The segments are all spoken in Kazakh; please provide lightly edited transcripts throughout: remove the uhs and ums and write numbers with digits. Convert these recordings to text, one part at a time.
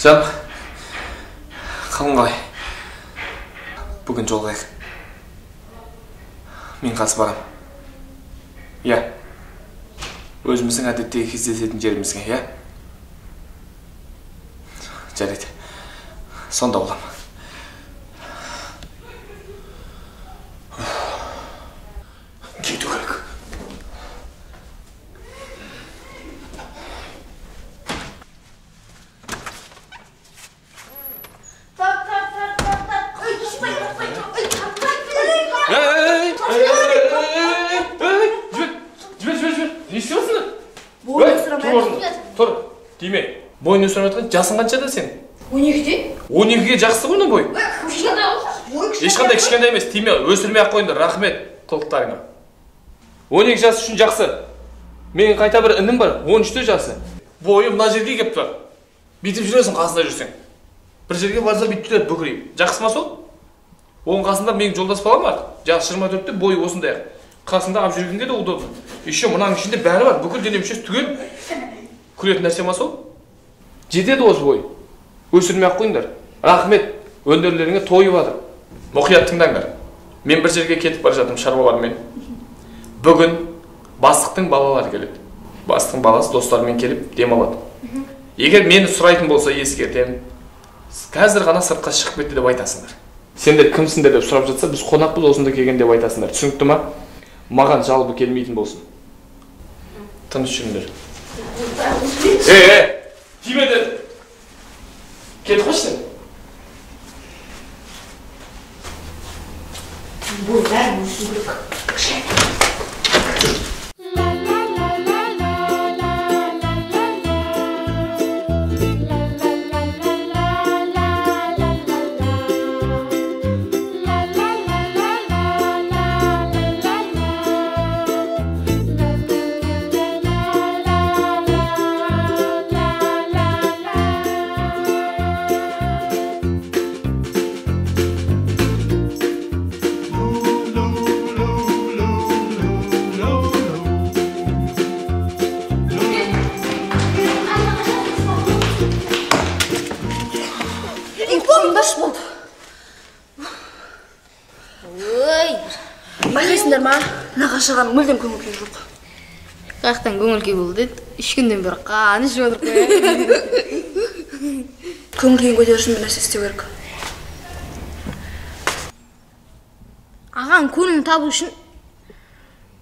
Canım, қалың қалай? Бүгін жолдайық. Мен қасы барам. Иә. Өзіміздің әдеттегі кездесетін жерімізге, иә? Жарайды. Сонда болам. Кету керек. Тұр, деме. Бойын өсіріп жатқан жасың қаншада сен? 12-де? 12-ге жақсы ғой бой. Ешқандай кішкентай емес, тиме, өсірмей-ақ қойыңдар, рахмет қылықтарыңа. 12 жас үшін жақсы. Менің қайта бір інім бар, 13-те жасы. Бойы мына жерге кеп тұр. Бүйтіп жүресің қасында жүрсең. Бір жерге барса бүйтіп тұрады бүкірейіп. Жақсы ма сол? Оның қасында менің жолдас балам бар. Жасы 24-те, бойы осындай. Қасында алып жүргенге де удобно. Еще мынаның ішінде бәрі бар, бүкіл дене мүшесі түгел. Күлетін нәрсе ма сол? Жетеді осы бой. Өсірмей-ақ қойыңдар. Рахмет, өндірлеріңе тойып жатыр. Мұқият тыңдаңдар. Мен бір жерге кетіп бара жатырмын шаруалармен. Бүгін бастықтың балалары келеді. Бастықтың баласы достарымен келіп демалады. Егер мені сұрайтын болса ескертемін. Қазір ғана сыртқа шығып кетті деп айтасыңдар. Сендер кімсіңдер деп сұрап жатса, біз қонақпыз осында келген деп айтасыңдар. Түсінікті ма? Маған жалобы келмейтін болсын. Тыныш жүріңдер. Тиме деді. Кетіп қойшы. Бұл бәрі өсу керек. Байқайсыңдар ма? Нағашаған мүлдем көңіл-күй жоқ. Қаяқтан көңіл-күй болды деді. 3 күнден бері қан ішіп отырып қой. Көңіл-күйін көтеру үшін бір нәрсе істеу керек. Ағаң көңілін табу үшін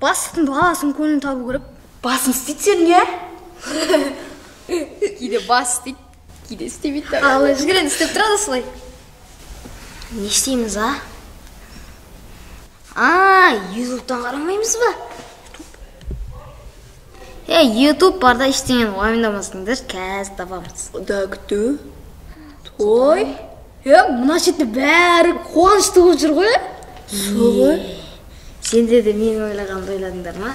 бастықтың баласының көңілін табу керек. Басың істейді сенің, иә? Кейде бас істейді, кейде істемейді. Ал өзгерен істеп тұрады солай. Не істейміз, а? Ютубтан қарамаймыз ба? Ютуб барда ештеңені уайымдамасыңдар, қазір табамыз. Да, күту. Той. Мына шетте бәрі қуанышты болып жүр ғой? Сол. Сендер де мен ойлағанды ойладыңдар ма?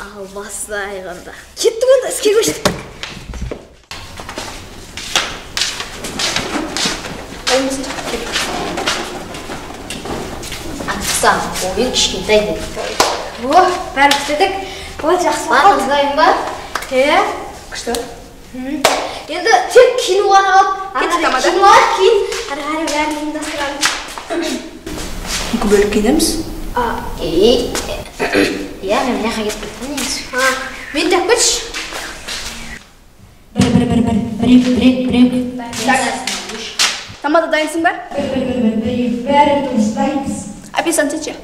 Ал бастайғанда. Кеттік онда, іске көштік. Ақсан, ойын кішкентай деді. Бәрі күштедік. Ой, жақсы бақыл. Бақылдайын ба? Күшті. Енді тек кейін оған алып, кеттік тамада. Кейін оған кейін, әрі бәрін ұйымдастырады. Мүмкін бөліп кейінеміз? Мен мынаға кетіп кеттім негізі. Мен тек кетші. Бір. Тамада дайынсың ба? Бәрі дұрыс дайынбыз. Официант ше?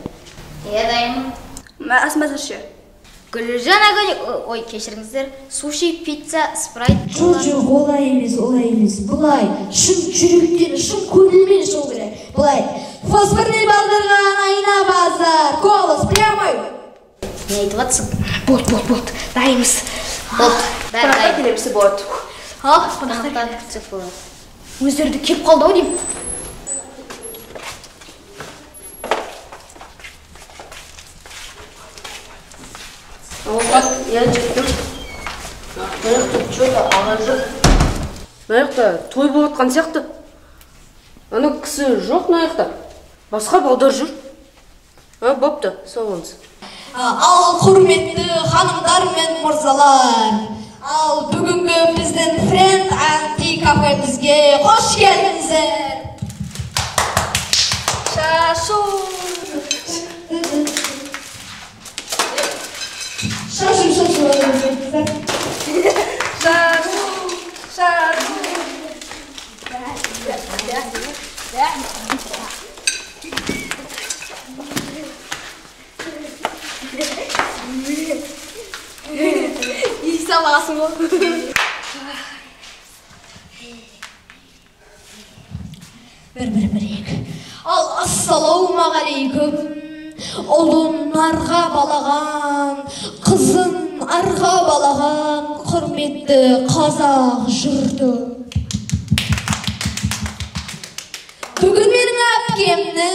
Дайынмын. Асмазыр ше? Гүлжан Агоник, ой, кешіріңіздер, суши, пицца, спрайт. Жоқ, олай емес. Бұлай, шын жүректен, шын көңілмен шоу керек. Бұлай, фосфорный балдырған айна базар, голос прямой. Не айтып атсың? Бот, дайымыз. Бәрі дайым. Келемісі бот. Қонақтар күтсек болады. Өздерді кеп қалды ау деймін. Мына той болып атқан сияқты. Ана кісі жоқ мына басқа балдар жүр. Бопты, сау болыңыз. Ал құрметті ханымдар мен мырзалар, Al бүгінгі біздің Friend Anti кафемізге қош келдіңіздер. Шашу. İsa bağısın o. Bir. Al assalamualaikum. Olun arga balаған, kızın arga balаған, құрметті қазақ жұрты. Бүгін менің әпкемні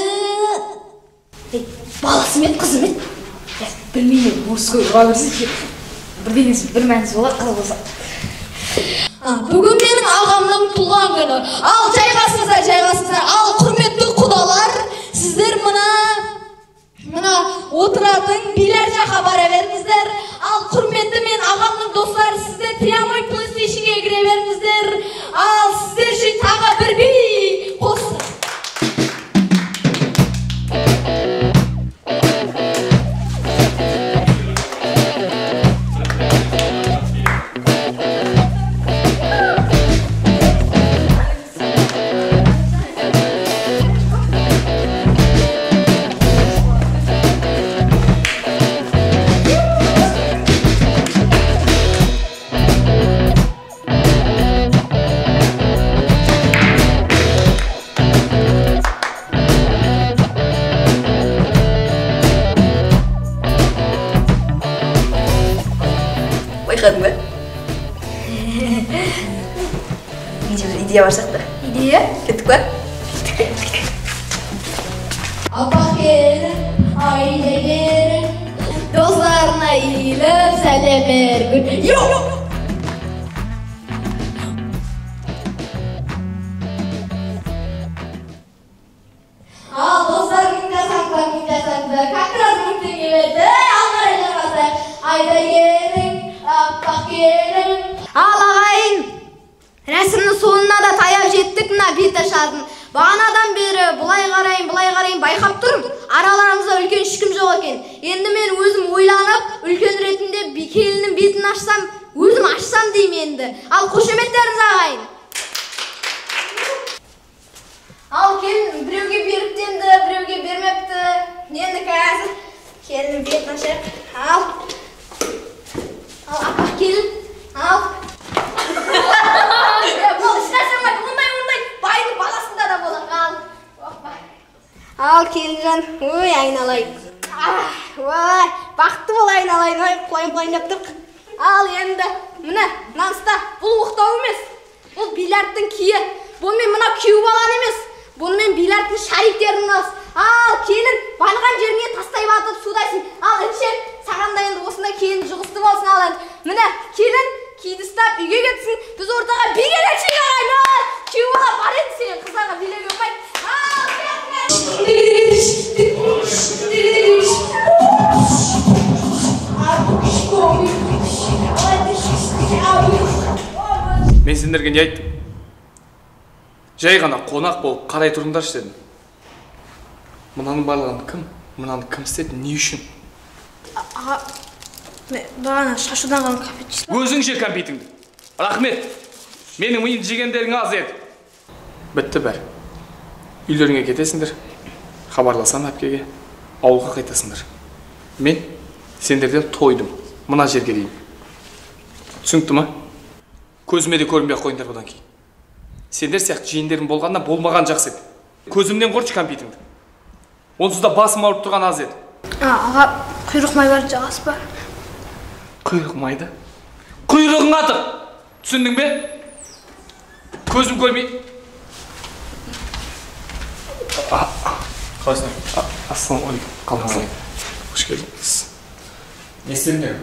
Баласы мен, қызы мен. Білмеймін, осы көй ұға берсіз. Бірдеңіз, бір мәніз болады, қыз болса. Бүгін менің ағамның туған күні. Ал жайғасыңыздар. Ал құрметті құдалар, сіздер мына отыратын билер жаққа бара беріңіздер. Ал құрметті мен ағамның достары, сіздер прямой PlayStation'ге кіре беріңіздер. Ал сіздер үшін тағы бір би қосты. Bayqadың ба? Менде бір идея бар сияқты. İdeya? Кеттік па? Апа келін, айда келін, достарына иіліп сәлем бергін. Ал достар күнде как раз күнде келеді, алғарай жарғасы. Айда келін, апа келін. Ал ағайын, рәсімнің соңына да таяп жеттік, мына бет ашадың. Бағанадан бері бұлай қарайын байқап тұрмын. Араларымызда үлкен ешкім жоқ екен. Енді мен өзім ойланып, үлкен ретінде келіннің бетін ашсам, өзім ашсам деймін енді. Ал қошеметтеріңіз ағайын. Ал келін біреуге беріптенді, біреуге бермепті. Енді қазір келіннің бетін ашайық. Ал апа келін, ал. Бұл істәсем ондай байдың баласында да болады. Ал келінжан, ой айналайын. Ой, бақытты бол айналайын, ой құлайын деп тұрқ. Ал енді, міне, мынанста, бұл оқтау емес. Бұл бильярдтың киі. Бұнымен мына күйеу балан емес. Бұнымен бильярдтың шариктерін алыс. Ал келін, банған жеріңе тастай батып судайсың. Ал ішек, саған да енді осында келін жұғысты болсын. Ал енді, міне, келін киді ұстап үйге кетсін. Біз ортаға биге кетшін ағайын. Күйеу бала бар еді сен, қызаға билеге өпай. Мен сендерге не айттым? Жай ғана қонақ болып қарай тұрыңдаршы дедім. Мынаның барлығын кім? Мынаны кім істеді? Не үшін? Аға, бағана шашудан қалған кәмпит жейсің. Өзің же кәмпитіңді. Рахмет. Менің миымды жегендерің аз еді. Бітті бәрі. Үйлеріңе кетесіңдер. Хабарласам әпкеге. Ауылға қайтасыңдар. Мен сендерден тойдым. Мына жерге дейін. Түсінікті ма? Көзіме де көрінбей қойыңдар бұдан кейін. Сендер сияқты жиендерің болғанда болмаған жақсы еді. Көзімнен құршы кәмпитіңді. Онсыз да басым ауырып тұрған аз еді. Аға, құйрық май бар жағасы бар. Құйрық майды? Құйрығың атық! Түсіндің бе? Көзім көрмей. Қалайсың? Ассалаумағалейкум. Қалайсың? Қош келдіңіз. Не істедіңдер?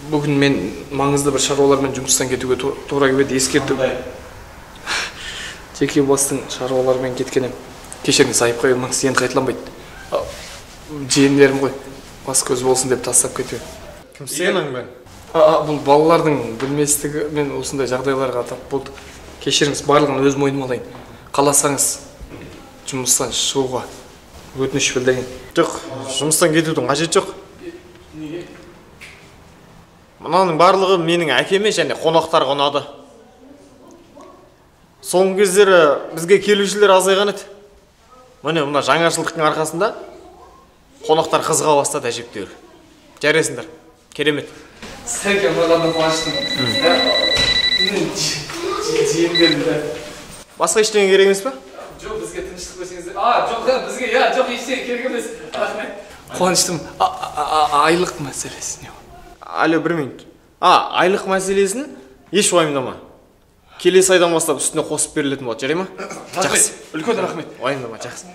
Бүгін мен маңызды бір шаруалармен жұмыстан кетуге тура келді, ескертіп. Жеке бастың шаруалармен кеткенім. Кешіріңіз, айыпқа бермеңіз, енді қайталанбайды. Жиендерім ғой, бас көз болсын деп тастап кетуге. Кім сенің бен? Бұл балалардың білместігі мен осындай жағдайларға тап болдық. Кешіріңіз, барлығын өз мойныма алайын. Қаласаңыз жұмыстан шығуға өтініш білдірейін. Жоқ, жұмыстан кетудің қажеті жоқ. Мынаның барлығы менің әкеме және қонақтарға ұнады. Соңғы кездері бізге келушілер азайған еді. Міне мына жаңашылдықтың арқасында қонақтар қызыға бастады әжептәуір. Жарайсыңдар, керемет. Сәке маған қуаныштым. Басқа ештеңе керек емес пе? Жоқ, бізге тыныштық берсеңіздер. Жоқ, бізге жоқ ештеңе керек емес. Рахмет. Қуаныштым. Айлық мәселесі не? Алло, бір минут. Айлық мәселесін еш уайымдама. Келесі айдан бастап үстіне қосып берілетін болады, жарай ма? Жақсы. Үлкен рахмет. Уайымдама, жақсы.